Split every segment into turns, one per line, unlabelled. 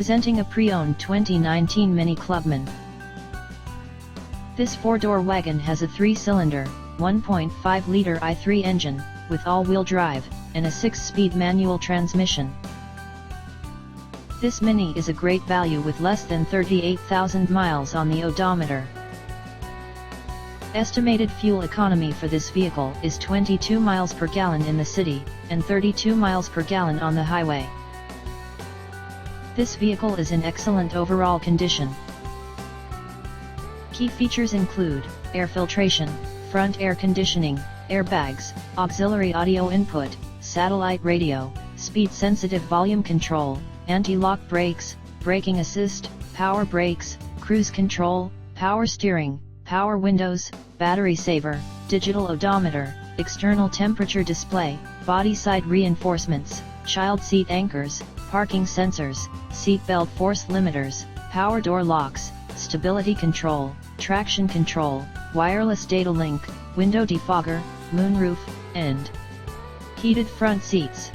Presenting a pre-owned 2019 Mini Clubman. This four-door wagon has a 3-cylinder, 1.5-liter i3 engine, with all-wheel drive, and a 6-speed manual transmission. This Mini is a great value with less than 38,000 miles on the odometer. Estimated fuel economy for this vehicle is 22 miles per gallon in the city, and 32 miles per gallon on the highway. This vehicle is in excellent overall condition. Key features include air filtration, front air conditioning, airbags, auxiliary audio input, satellite radio, speed-sensitive volume control, anti-lock brakes, braking assist, power brakes, cruise control, power steering, power windows, battery saver, digital odometer, external temperature display, body side reinforcements, child seat anchors, parking sensors, seat belt force limiters, power door locks, stability control, traction control, wireless data link, window defogger, moonroof, and heated front seats.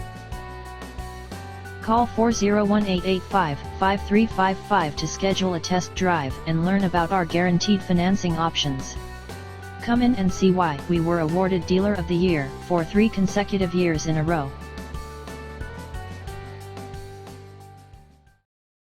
Call 401-885-5355 to schedule a test drive and learn about our guaranteed financing options. Come in and see why we were awarded Dealer of the Year for 3 consecutive years in a row.